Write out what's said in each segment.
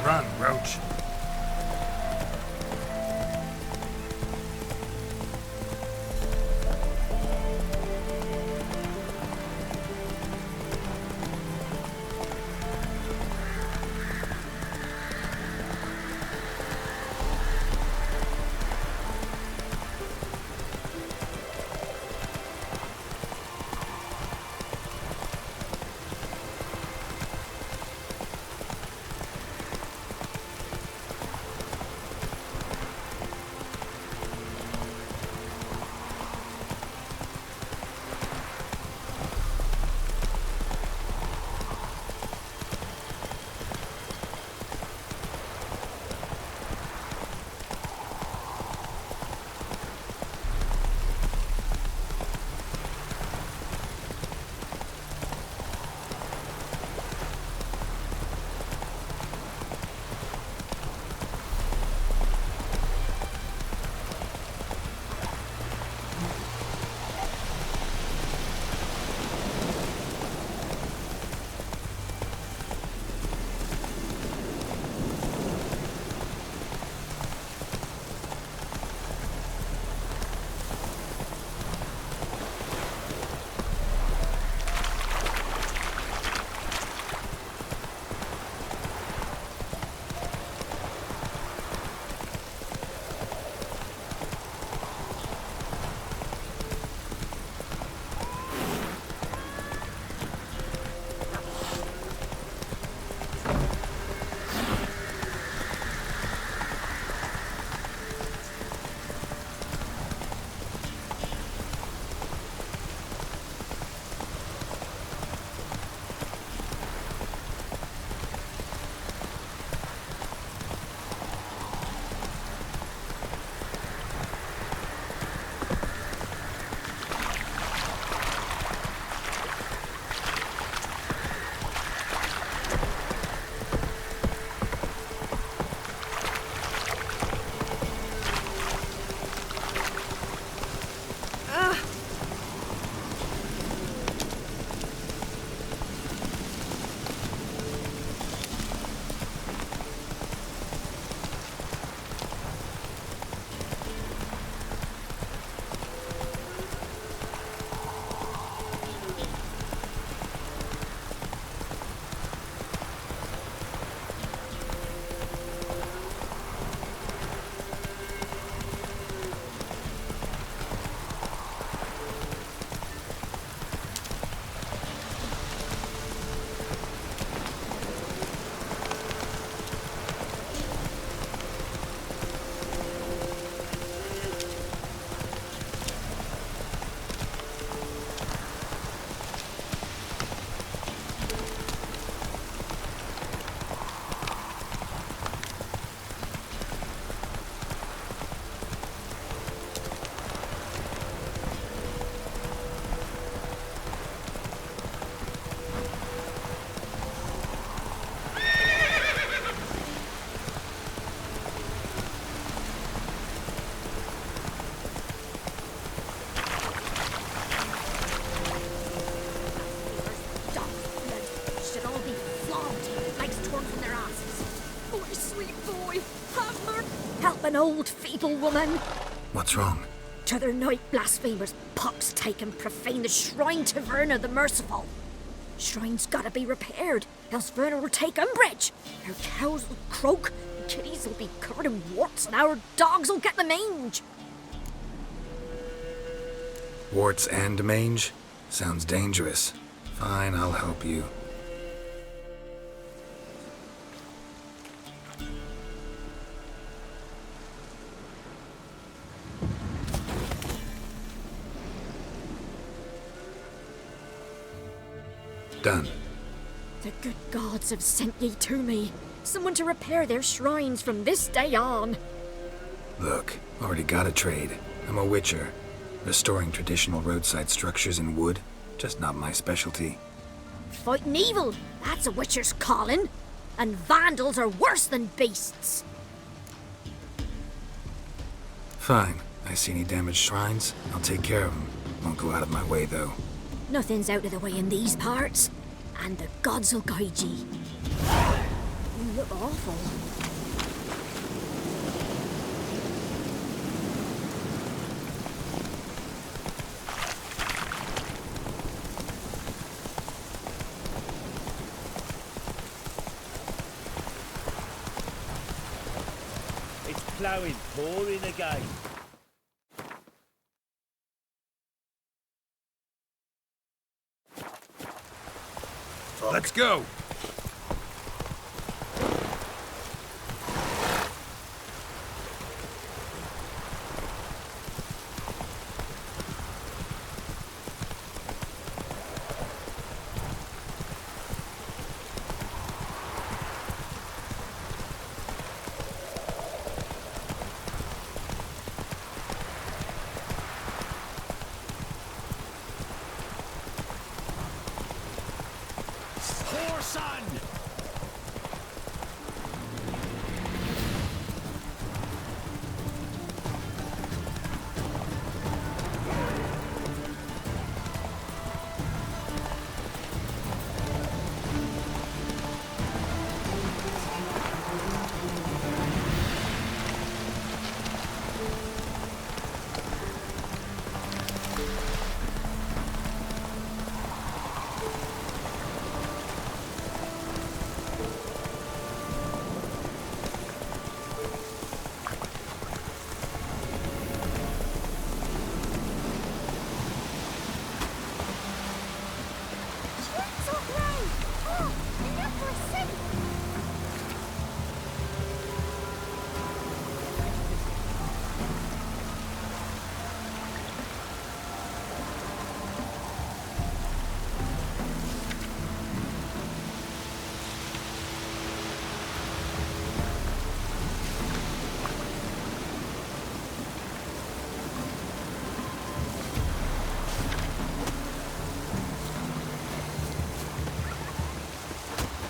Run, Roach. An old feeble woman. What's wrong? T'other night blasphemers pox take and profane the shrine to Verna the Merciful. Shrine's gotta be repaired, else Verna will take umbrage. Our cows will croak, our kitties will be covered in warts, and our dogs will get the mange. Warts and mange? Sounds dangerous. Fine, I'll help you. Done. The good gods have sent ye to me. Someone to repair their shrines from this day on. Look, already got a trade. I'm a witcher. Restoring traditional roadside structures in wood, just not my specialty. Fighting evil, that's a witcher's calling. And vandals are worse than beasts. Fine. I see any damaged shrines, I'll take care of them. Won't go out of my way, though. Nothing's out of the way in these parts. And the gods will guide ye. You look awful. It's ploughing, pouring again. Let's go!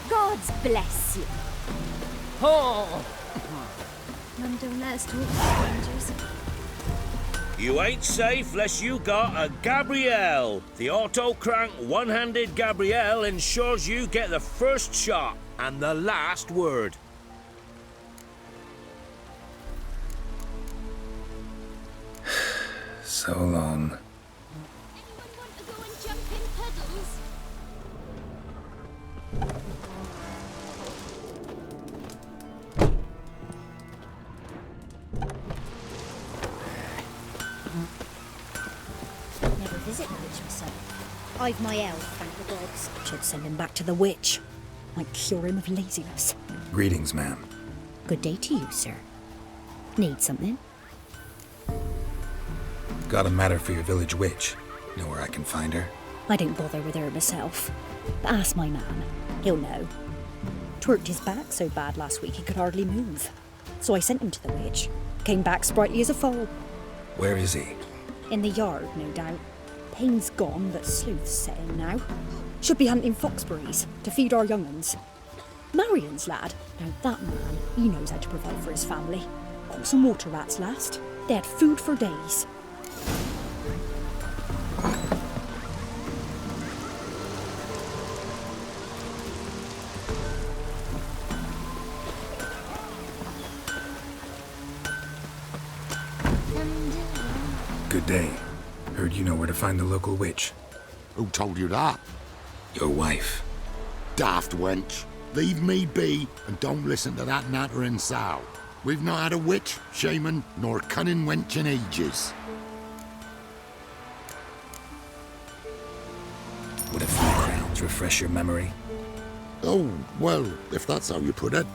Gods bless you. Oh! Mum, don't let us talk to strangers. You ain't safe less you got a Gabrielle. The auto-crank one-handed Gabrielle ensures you get the first shot and the last word. So long. Anyone want to go and jump in puddles? Never visit the witch myself. I've my elf, thank the gods. Should send him back to the witch. Might cure him of laziness. Greetings, ma'am. Good day to you, sir. Need something? Got a matter for your village witch. Know where I can find her? I didn't bother with her myself. But ask my man. He'll know. Twerked his back so bad last week he could hardly move. So I sent him to the witch. Came back sprightly as a foal. Where is he? In the yard, no doubt. Pain's gone, but sleuth's set in now. Should be hunting foxberries to feed our young uns. Marion's lad. Now that man, he knows how to provide for his family. Caught some water rats last. They had food for days. Good day. Heard you know where to find the local witch. Who told you that? Your wife. Daft wench. Leave me be and don't listen to that nattering sow. We've not had a witch, shaman, nor cunning wench in ages. Would a few crowns refresh your memory? Oh, well, if that's how you put it.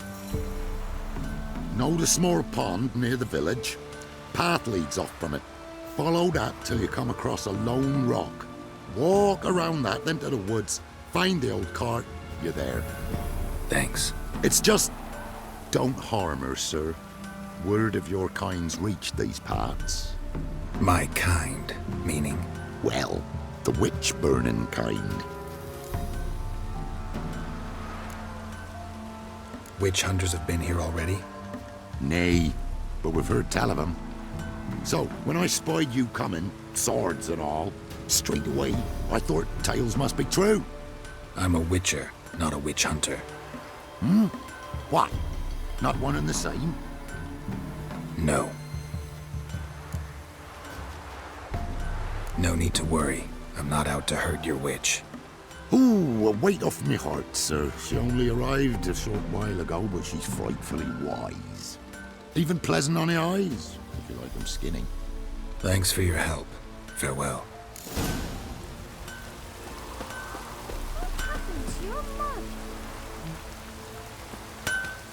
Know the small pond near the village? Path leads off from it. Follow that till you come across a lone rock. Walk around that, then to the woods. Find the old cart. You're there. Thanks. It's just... don't harm her, sir. Word of your kind's reached these parts. My kind, meaning? Well, the witch-burning kind. Witch hunters have been here already? Nay, but we've heard tell of 'em. So, when I spied you coming, swords and all, straight away, I thought tales must be true. I'm a witcher, not a witch hunter. What? Not one and the same? No. No need to worry. I'm not out to hurt your witch. Ooh, a weight off me heart, sir. She only arrived a short while ago, but she's frightfully wise. Even pleasant on the eyes, if you like them skinny. Thanks for your help. Farewell. What happened to your mug?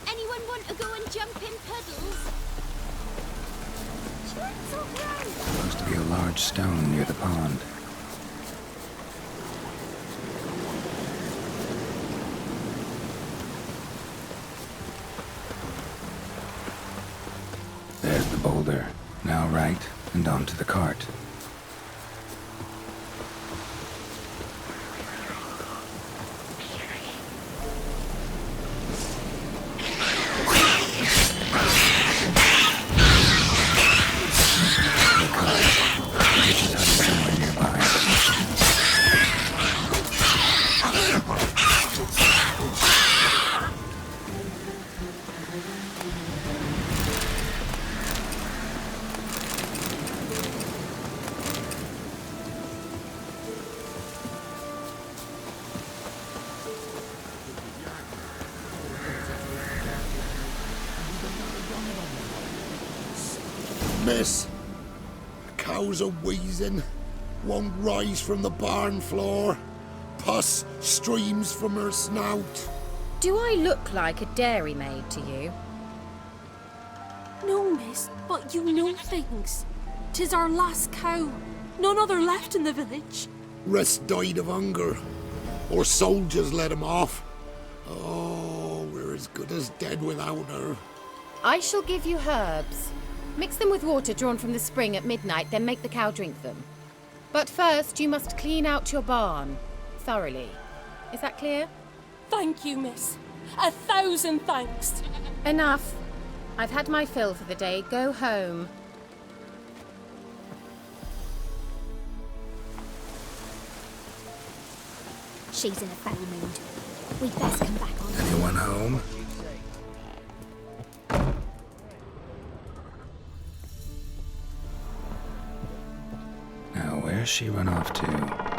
Anyone want to go and jump in puddles? Gentle ground. Supposed to be a large stone near the pond. There's the boulder. Now right, and onto the cart. Miss, the cows are wheezing, won't rise from the barn floor. Pus streams from her snout. Do I look like a dairymaid to you? No, miss, but you know things. 'Tis our last cow. None other left in the village. Rest died of hunger, or soldiers let him off. Oh, we're as good as dead without her. I shall give you herbs. Mix them with water drawn from the spring at midnight, then make the cow drink them. But first, you must clean out your barn thoroughly. Is that clear? Thank you, miss. 1,000 thanks. Enough. I've had my fill for the day. Go home. She's in a foul mood. We'd best come back on. Anyone home? Now, where's she run off to?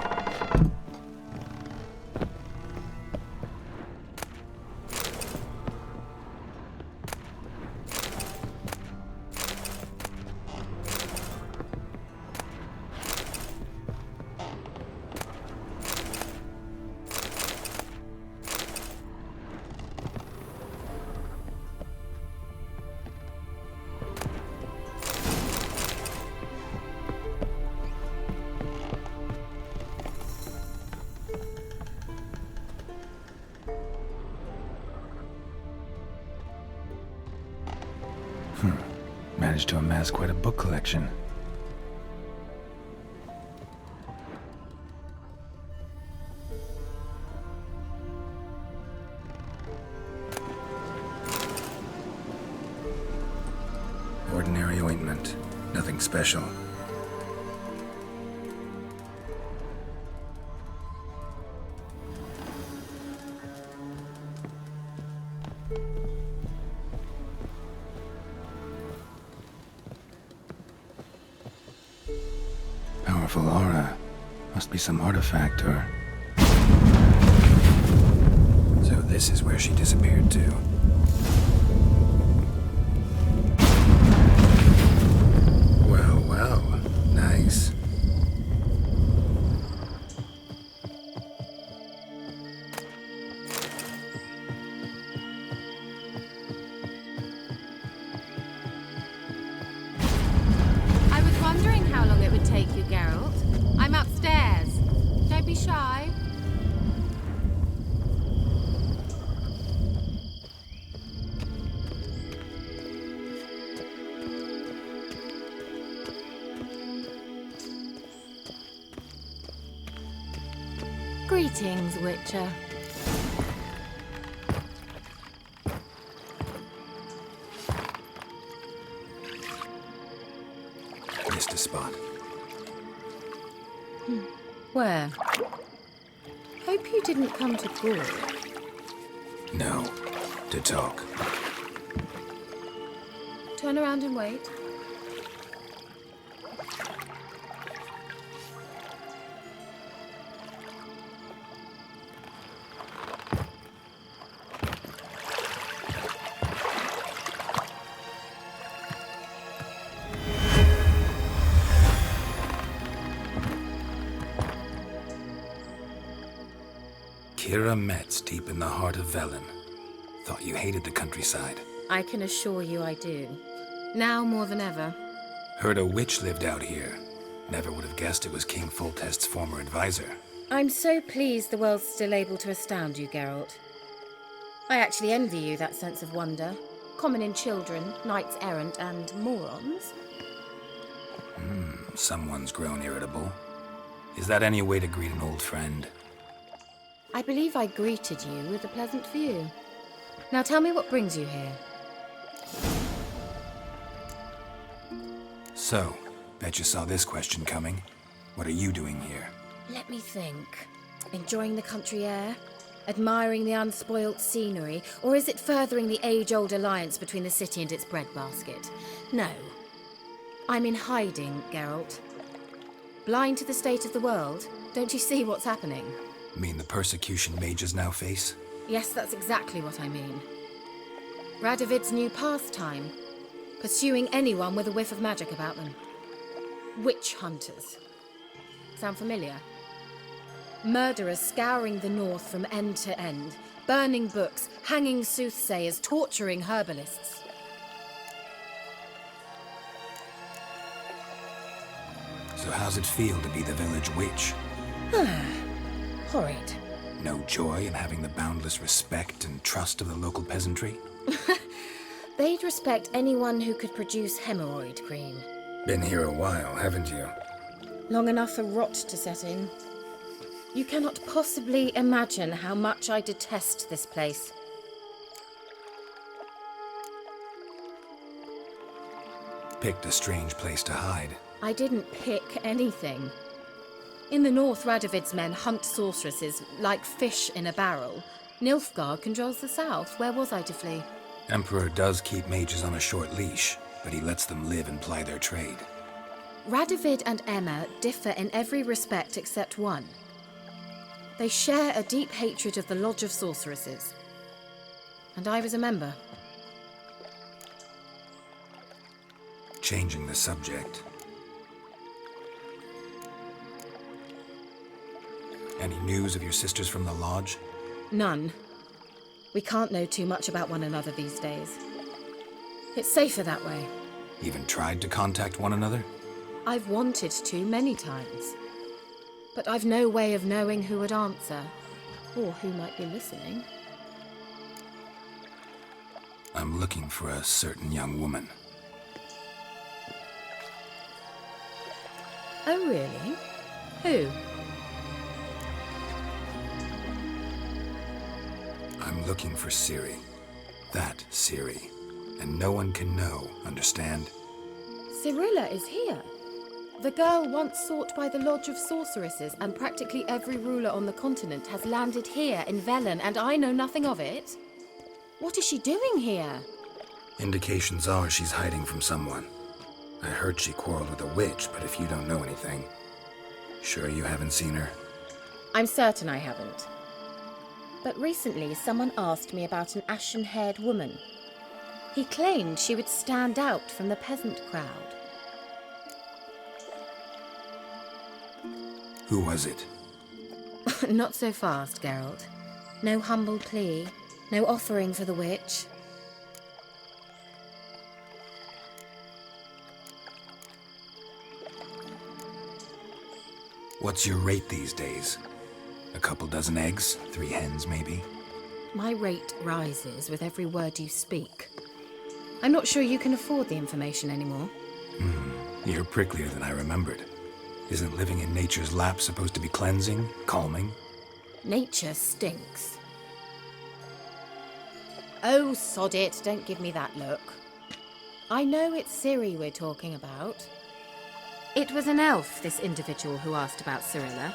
Managed to amass quite a book collection. Ordinary ointment. Nothing special. Powerful aura. Must be some artifact or... So this is where she disappeared to. Well, well. Nice. I was wondering how long it would take you, Geralt. I'm upstairs. Don't be shy. Greetings, Witcher. Missed a spot. Where? Hope you didn't come to Gaul. No. To talk. Turn around and wait. Kira Metz deep in the heart of Velen. Thought you hated the countryside. I can assure you I do. Now more than ever. Heard a witch lived out here. Never would have guessed it was King Foltest's former advisor. I'm so pleased the world's still able to astound you, Geralt. I actually envy you that sense of wonder. Common in children, knights errant, and morons. Someone's grown irritable. Is that any way to greet an old friend? I believe I greeted you with a pleasant view. Now tell me what brings you here. So, bet you saw this question coming. What are you doing here? Let me think. Enjoying the country air? Admiring the unspoilt scenery? Or is it furthering the age-old alliance between the city and its breadbasket? No. I'm in hiding, Geralt. Blind to the state of the world? Don't you see what's happening? Mean the persecution mages now face? Yes, that's exactly what I mean. Radovid's new pastime. Pursuing anyone with a whiff of magic about them. Witch hunters. Sound familiar? Murderers scouring the north from end to end, burning books, hanging soothsayers, torturing herbalists. So how's it feel to be the village witch? Horrid. No joy in having the boundless respect and trust of the local peasantry? They'd respect anyone who could produce hemorrhoid cream. Been here a while, haven't you? Long enough for rot to set in. You cannot possibly imagine how much I detest this place. Picked a strange place to hide. I didn't pick anything. In the north, Radovid's men hunt sorceresses like fish in a barrel. Nilfgaard controls the south. Where was I to flee? Emperor does keep mages on a short leash, but he lets them live and ply their trade. Radovid and Emma differ in every respect except one. They share a deep hatred of the Lodge of Sorceresses. And I was a member. Changing the subject. Any news of your sisters from the lodge? None. We can't know too much about one another these days. It's safer that way. Even tried to contact one another? I've wanted to many times. But I've no way of knowing who would answer, or who might be listening. I'm looking for a certain young woman. Oh, really? Who? I'm looking for Ciri. That Ciri. And no one can know, understand? Cirilla is here. The girl once sought by the Lodge of Sorceresses, and practically every ruler on the continent has landed here in Velen, and I know nothing of it. What is she doing here? Indications are she's hiding from someone. I heard she quarreled with a witch, but if you don't know anything, sure you haven't seen her? I'm certain I haven't. But recently someone asked me about an ashen-haired woman. He claimed she would stand out from the peasant crowd. Who was it? Not so fast, Geralt. No humble plea, no offering for the witch. What's your rate these days? A couple dozen eggs? 3 hens, maybe? My rate rises with every word you speak. I'm not sure you can afford the information anymore. You're pricklier than I remembered. Isn't living in nature's lap supposed to be cleansing, calming? Nature stinks. Oh, sod it, don't give me that look. I know it's Ciri we're talking about. It was an elf, this individual who asked about Cirilla.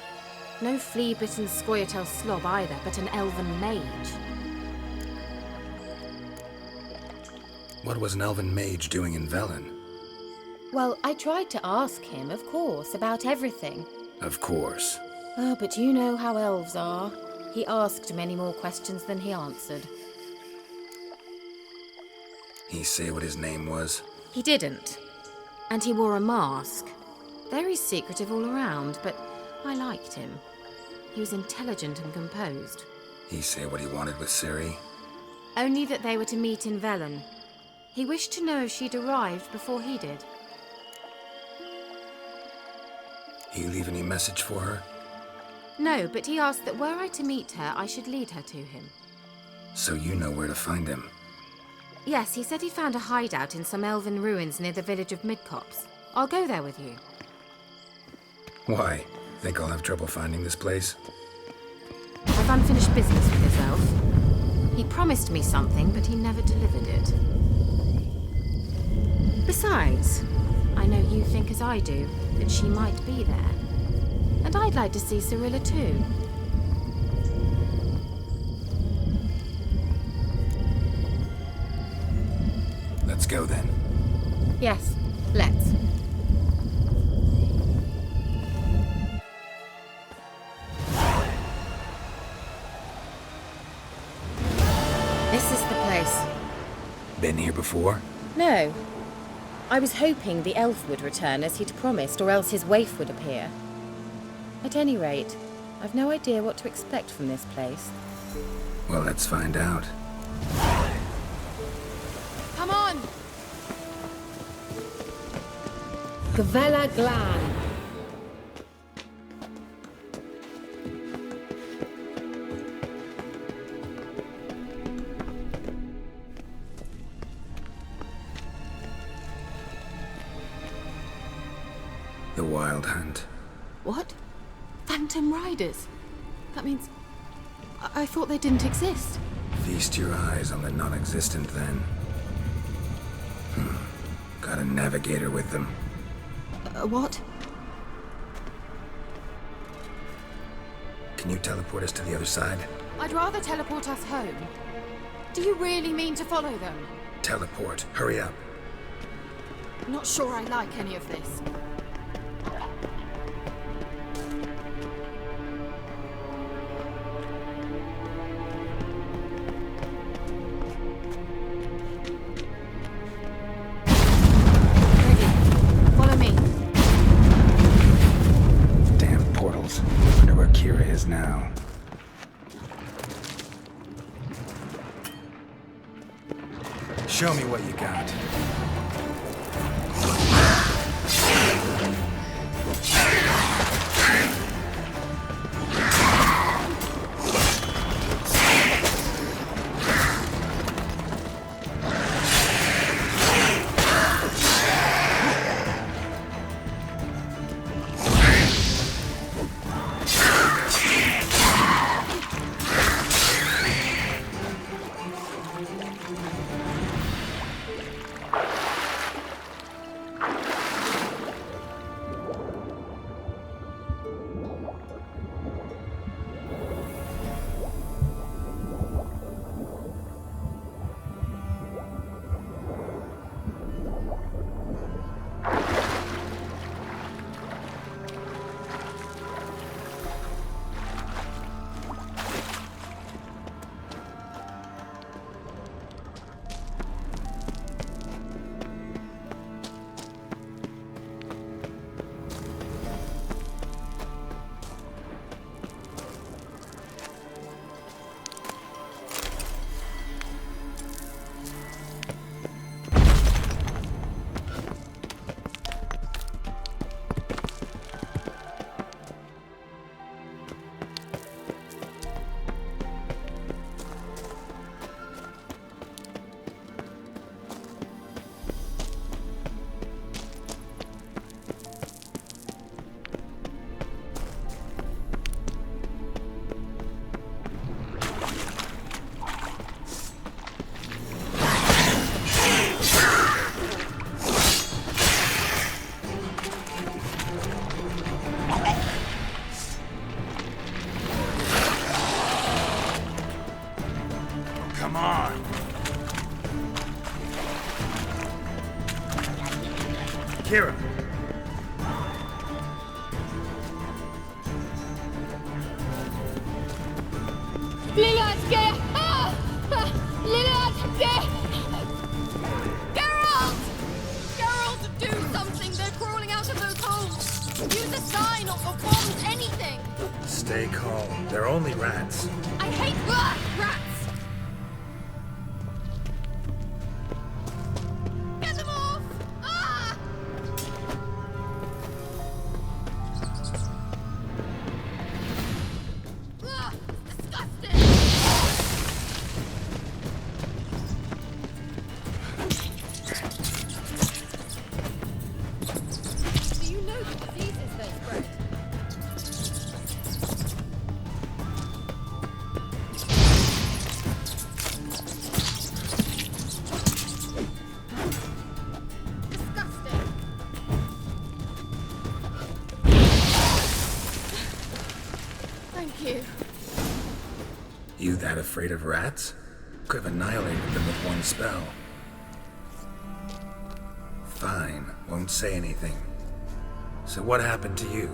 No flea-bitten Scoia'tael slob either, but an elven mage. What was an elven mage doing in Velen? Well, I tried to ask him, of course, about everything. Of course. Oh, but you know how elves are. He asked many more questions than he answered. He say what his name was? He didn't. And he wore a mask. Very secretive all around, but I liked him. He was intelligent and composed. He say what he wanted with Ciri? Only that they were to meet in Velen. He wished to know if she'd arrived before he did. He leave any message for her? No, but he asked that were I to meet her, I should lead her to him. So you know where to find him? Yes, he said he found a hideout in some elven ruins near the village of Midcopse. I'll go there with you. Why? Think I'll have trouble finding this place? I've unfinished business with this elf. He promised me something, but he never delivered it. Besides, I know you think as I do, that she might be there. And I'd like to see Cirilla too. Let's go then. Yes, let's. This is the place. Been here before? No. I was hoping the elf would return as he'd promised, or else his waif would appear. At any rate, I've no idea what to expect from this place. Well, let's find out. Come on! Gavella Glan. The Wild Hunt. What? Phantom Riders? That means... I thought they didn't exist. Feast your eyes on the non-existent then. Got a navigator with them. What? Can you teleport us to the other side? I'd rather teleport us home. Do you really mean to follow them? Teleport. Hurry up. Not sure I like any of this. Now. Show me what you got. Lillard's Geralt! Geralt, do something! They're crawling out of those holes! Use a sign or bombs, anything! Stay calm. They're only rats. I hate rats! Get them off! Ah! Ugh, disgusting! Do you know the diseases they spread? Disgusting. Thank you. You that afraid of rats? Could have annihilated them with one spell. Fine, won't say anything. So what happened to you?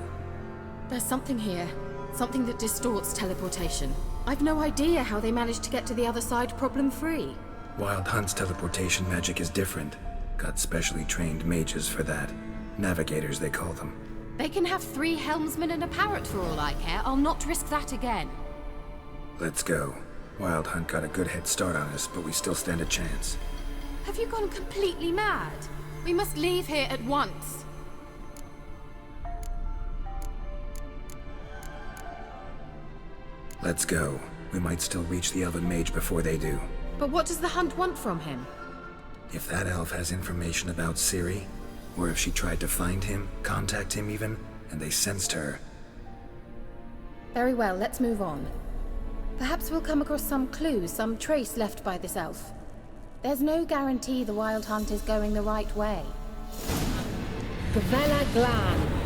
There's something here. Something that distorts teleportation. I've no idea how they managed to get to the other side problem-free. Wild Hunt's teleportation magic is different. Got specially trained mages for that. Navigators, they call them. They can have 3 helmsmen and a parrot for all I care. I'll not risk that again. Let's go. Wild Hunt got a good head start on us, but we still stand a chance. Have you gone completely mad? We must leave here at once. Let's go. We might still reach the elven mage before they do. But what does the hunt want from him? If that elf has information about Ciri, or if she tried to find him, contact him even, and they sensed her. Very well, let's move on. Perhaps we'll come across some clue, some trace left by this elf. There's no guarantee the Wild Hunt is going the right way. Gvella Glan.